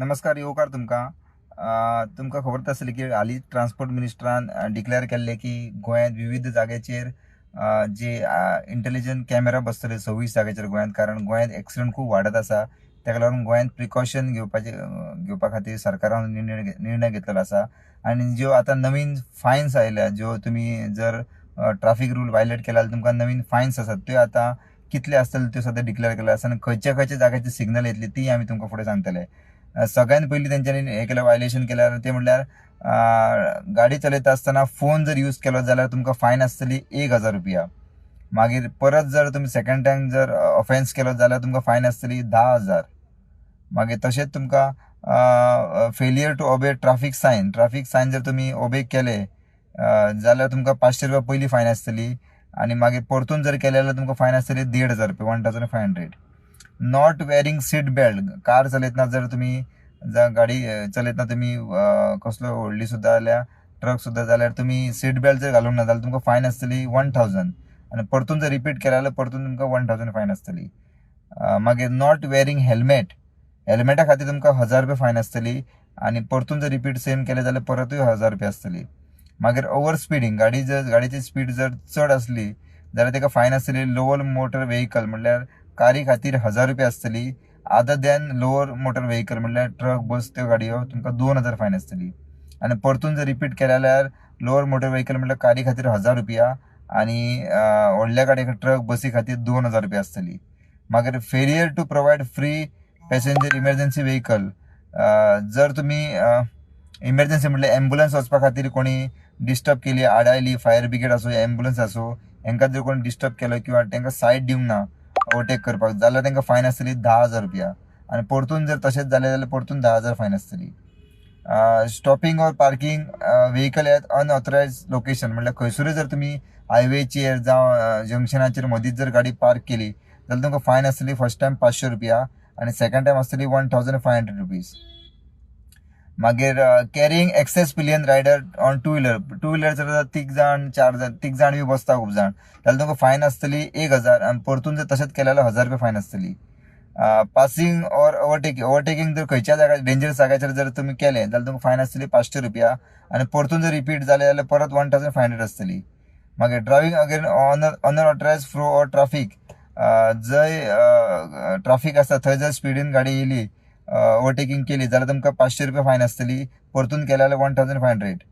नमस्कार येवकार तुमकां. तुमकां खबर आसतली की हालींच ट्रान्सपोर्ट मिनिस्टरान डिक्लेअर केल्लें की गोंयांत विविध जाग्याचेर जे इंटेलिजंट कॅमेरा बसतले 26 जाग्याचेर गोंयांत, कारण गोंयांत एक्सिडंट खूब वाडत आसा. ताका लागून गोंयांत प्रिकॉशन घेवपा खातीर सरकारान निर्णय घेतलेलो आसा. आनी ज्यो आतां नवीन फायन्स आयल्या, ज्यो तुमी जर ट्राफीक रूल वायलेट केला जाल्यार तुमकां नवीन फायन्स आसात, त्यो आतां कितले आसतले त्यो सद्या डिक्लेअर केल्यो आसा. आनी खंयच्या खंयच्या जाग्याचेर सिग्नल येतली ती आमी तुमकां फुडें सांगतले. सगळ्यात पयलीं तेंच्यांनी हें केलें, वायलेशन केल्यार ते म्हणल्यार गाडी चलयता आसतना फोन जर यूज केलो जाल्यार तुमकां फायन आसतली 1,000 रुपया. मागीर परत जर तुमी सेकंड टायम जर ऑफेन्स केलो जाल्यार तुमकां फायन आसतली 10,000. मागीर तशेंच तुमकां failure to obey traffic sign जर तुमी ओबे केले जाल्यार तुमकां 500 रुपया पयली फायन आसतली. आनी मागीर परतून जर केले जाल्यार तुमकां फायन आसतली 1,500 रुपया, 1,500. Not wearing seat belt, car चलयतना जर तुमी गाडी चलयतना तुमी कसलो व्हडली सुद्दां जाल्यार ट्रक सुद्दां जाल्यार तुमी सीट बेल्ट जर घालूंक ना जाल्यार तुमकां फायन आसतली 1,000. आनी परतून जर रिपीट केला जाल्यार परतून तुमकां 1,000 फायन आसतली. मागीर नॉट वेअरिंग हेल्मेटा खातीर तुमकां 1,000 रुपया फायन आसतली. आनी परतून जर रिपीट सेम केले जाल्यार परतूय 1,000 रुपया आसतली. मागीर ओवर स्पिडींग, गाडयेची स्पीड जर चड असली जाल्यार ताका फायन आसतली. लोअर मोटर व्हेकल म्हणल्यार कारी खातीर 1,000 रुपया आसतली. Other than lower motor vehicle म्हणल्यार ट्रक, बस, त्यो गाडयो तुमकां 2,000 फायन आसतली. आनी परतून जर रिपीट केल्या जाल्यार लोअर मोटर व्हेकल म्हणल्यार कारी खातीर 1,000 रुपया आनी व्हडल्या गाडये ट्रक, बसी खातीर 2,000 रुपया आसतली. मागीर failure to provide free passenger emergency vehicle, जर तुमी इमर्जन्सी म्हणल्यार एम्बुलन्स वचपा खातीर कोणी डिस्टर्ब केली, आडायली, फायर ब्रिगेड आसूं, एम्बुलन्स आसूं, हांकां जर कोणी डिस्टर्ब केलो किंवा तांकां सायड दिवंक ना ओवरटेक करपाक जाल्यार तांकां फायन आसतली 10,000 रुपया. आनी परतून जर तशेंच जालें जाल्यार परतून 10,000 फायन आसतली. Stopping or parking vehicle at unauthorised location, म्हणल्यार खंयसरूय जर तुमी हायवेचेर जावं जंक्शनाचेर मदींच जर गाडी पार्क केली जाल्यार तुमकां फायन आसतली फर्स्ट टायम 500 रुपया आनी सेकंड टायम आसतली 1,500 रुपीज. मागीर carrying excess pillion rider on two wheeler जर तीग जाण बी बसता खूब जाण जाल्यार तुमकां फायन आसतली 1,000 आनी परतून जर तशेंच केलें जाल्यार 1,000 रुपया फायन आसतली. पासिंग ऑर ओवरटेकिंग जर खंयच्या जाग्यार डेंजरस जाग्याचेर जर तुमी केलें जाल्यार तुमकां फायन आसतली 500 रुपया आनी परतून जर रिपीट जालें जाल्यार परत 1,500 आसतली. मागीर driving again unauthorised flow or traffic, जंय ट्राफीक आसता थंय जर स्पिडीन गाडी येयली, ओवरटेकिंग केली जाल्यार तुमकां 500 रुपया फायन आसतली. परतून केल्या जाल्यार 1,500.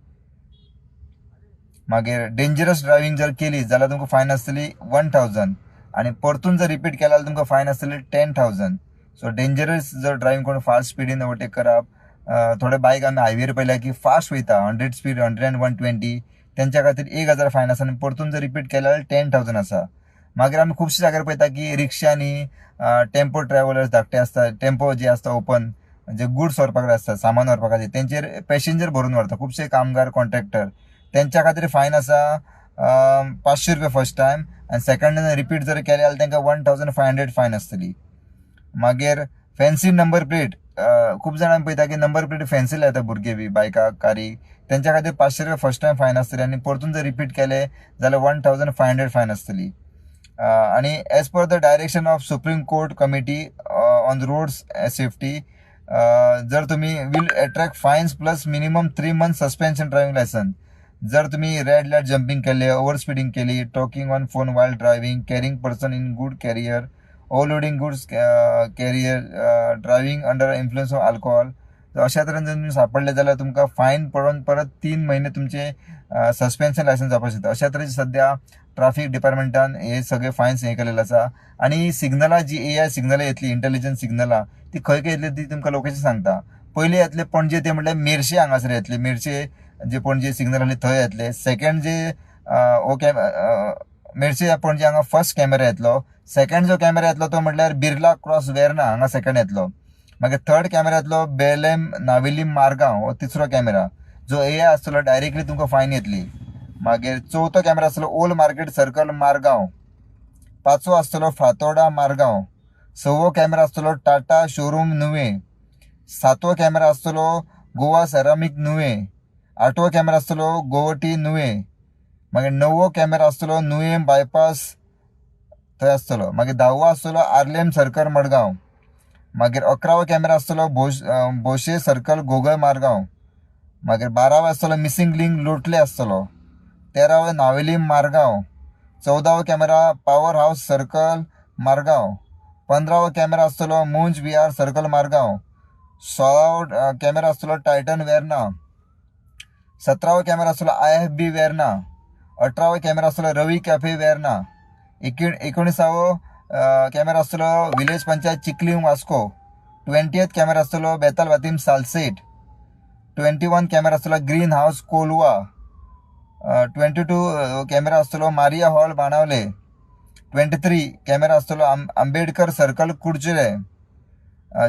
मागीर डेंजरस ड्रायव्हिंग जर केली जाल्यार तुमकां फायन आसतली 1,000 आनी परतून जर रिपीट केल्या जाल्यार तुमकां फायन आसतली 10,000. सो डेंजरस जर ड्रायव्हिंग कोण फास्ट स्पिडीन ओवरटेक करप, थोडे बायक आमी हायवेर पळयल्या की फास्ट वयता 100 स्पीड, 100 and 120, तेंच्या खातीर 1,000 फायन आसा आनी परतून जर रिपीट केल्या जाल्यार 10,000 आसा. मागीर आमी खुबशे जाग्यार पळयता की रिक्षांनी टेम्पो ट्रॅव्हलर्स धाकटे आसता, टेम्पो जे आसता ओपन, जे गुड्स व्हरपाक आसता, सामान व्हरपा खातीर, तेंचेर पॅसेंजर भरून व्हरता खुबशे कामगार, कॉन्ट्रॅक्टर, तेंच्या खातीर फायन आसा 500 रुपया फर्स्ट टायम आनी सेकंड टायम रिपीट जर केले जाल्यार तांकां 1,500 फायन आसतली. मागीर फॅन्सी नंबर प्लेट, खूब जाणां पळयता की नंबर प्लेट फॅन्सी लायता भुरगे बी बायकाक, कारी, तेंच्या खातीर 500 रुपया फर्स्ट टायम फायन आसतली आनी परतून जर रिपीट केले जाल्यार 1,500 फायन आसतली. आनी as per the direction of supreme court committee on roads safety, जर तुम्ही will attract fines plus minimum 3 months suspension driving licence, जर तुम्ही रेड लाईट जंपिंग केले, ओव्हर स्पीडिंग केली, talking on phone while driving, carrying person in good carrier, overloading goods carrier, driving under influence of alcohol, अशा तरेन जर तुम्ही सापडले जाल्यार तुमकां फायन पडून परत 3 महिने तुमचे सस्पेन्शन लायसन्स जावपाक शकता. अशा तरेचे सध्या ट्राफीक डिपार्टमेंटान हे सगळे फायन्स हे केलेले आसा. आनी सिग्नलां जी AI सिग्नलां येतली, इंटेलिजंट सिग्नलां, ती खंय खंय येतली ती तुमकां लोकेशन सांगता. पयलीं येतले पणजे, ते म्हणल्यार मेर्शे हांगासर येतले, मेर्शे जे पणजे सिग्नल आसले थंय येतले. सेकंड जे मेर्शे पणजे हांगा फर्स्ट कॅमेरा येतलो. सेकंड जो कॅमेरा येतलो तो म्हणल्यार बिर्ला क्रॉस वेर्ना हांगा सेकंड येतलो. मागीर थर्ड कॅमेरा येतलो बेलेम नावेलीम मारगांव, हो तिसरो कॅमेरा, जो AI आसतलो डायरेक्टली तुमकां फायन येतली. मागीर चवथो कॅमेरा आसतलो ओल्ड मार्केट सर्कल मारगांव. पांचवो आसतलो फातोर्डा मारगांव. सवो कॅमेरा आसतलो टाटा शोरूम नुवे. सातवो कॅमेरा आसतलो गोवा सेरामीक नुवे. आठवो कॅमेरा आसतलो गोवटी नुवे. मागीर णववो कॅमेरा आसतलो नुवें बायपास थंय आसतलो. मागीर 10वो आसतलो आर्लेम सर्कल मडगांव. मागीर 11वो कॅमेरा आसतलो बोशे सर्कल गोगळ मारगांव. मागीर 12वो आसतलो मिसिंग लिंक लोटले आसतलो. 13वो नावेली मारगांव. 14वो camera power house circle Margao. 15वो कॅमेरा आसतलो मुंज विहार सर्कल मारगांव. 16वो कॅमेरा आसतलो टायटन वेर्ना. 17वो कॅमेरा आसतलो IFB वेर्ना. 18वो कॅमेरा आसतलो रवी कॅफे वेर्ना. 19वो कॅमेरा आसतलो village panchayat Chikhali Vasco. 20th camera आसतलो बेताल बातीम सालसेट. 21 कॅमेरा आसतलो ग्रीन हाऊस कोलवा. 22 कॅमेरा आसतलो मारिया हॉल बाणावले. 23 कॅमेरा आसतलो आंबेडकर सर्कल कुडचुले.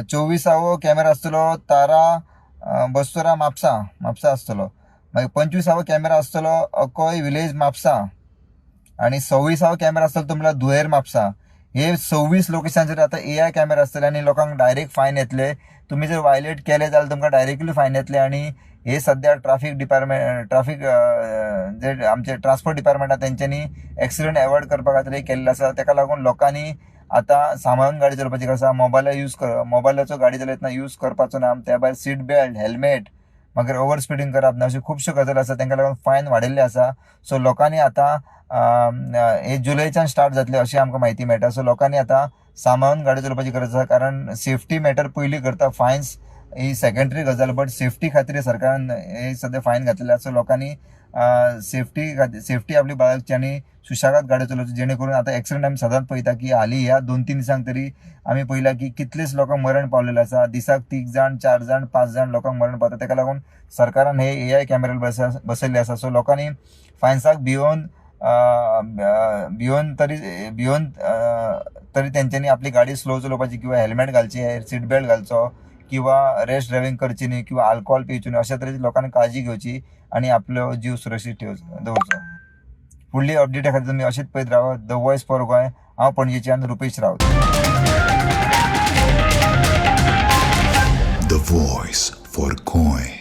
24वो कॅमेरा आसतलो तारा बस्तोरा म्हापसा आसतलो. मागीर 25वो कॅमेरा आसतलो अकोय विलेज म्हापसा. आणि 26वो कॅमेरा आसतलो तुमला दुहेर म्हापसा. हे 26 लोकेशनचेर आता AI कॅमेरा आसतले आणि लोकांक डायरेक्ट फायन येतले. तुम्ही जर वायलेट केले जाल्यार तुमकां डायरेक्टली फायन येतले. आणि हे सध्या ट्राफिक जे आमचे ट्रान्सपोर्ट डिपार्टमेंट तेंच्यांनी एक्सिडेंट अवॉइड करपा खातीर केल्लें आसा. ताका लागून लोकांनी आता सांबाळून गाडी चलोवपाची आसा. मोबायलाचो गाडी चलयतना यूज करपाचो ना. त्या भायर सीट बेल्ट, हेल्मेट, मागीर ओवर स्पिडींग करप ना, अश्यो खुबश्यो गजाली आसा. तांकां लागून फायन वाडयल्ले आसा. सो लोकांनी आता हे जुलयच्यान स्टार्ट जातले अशी आमकां म्हायती मेळटा. सो लोकांनी आता सांबाळून गाडी चलोवपाची गरज आसा. कारण सेफ्टी मॅटर पयलीं करता. फायन्स ही सेकंडरी गजाल, बट सेफ्टी खातीर सरकारान हे सध्या फायन घातलेले आसा. सो लोकांनी सेफ्टी आपली बाळगची आणि सुशागाद गाडी चलोवची, जेणे करून आता एक्सिडेंट आमी सदांच पळयता की हालीं ह्या 2-3 दिसांक तरी आमी पळयला की कितलेच लोकांक मरण पावलेले आसा. दिसाक 3 जाण, 4 जाण, 5 जाण लोकांक मरण पावता. ताका लागून सरकारान हे AI कॅमेरा बसयल्ले आसा. सो लोकांनी फायन्साक भिवन तरी तेंच्यांनी आपली गाडी स्लो चलोवपाची, किंवा हेल्मेट घालचे, सीट बेल्ट घालचो, किंवा रेश ड्रायव्हिंग करची न्ही, किंवा अल्कोहोल पिवची न्ही. अशा तरेची लोकांनी काळजी घेवची आणि आपलो जीव सुरक्षीत दवरचो. फुडली अपडेटा खातीर तुमी अशीच पळयत रावा द वॉयस फॉर गोंय. हांव पणजेच्यान Rupesh Rawat. The voice for Goy.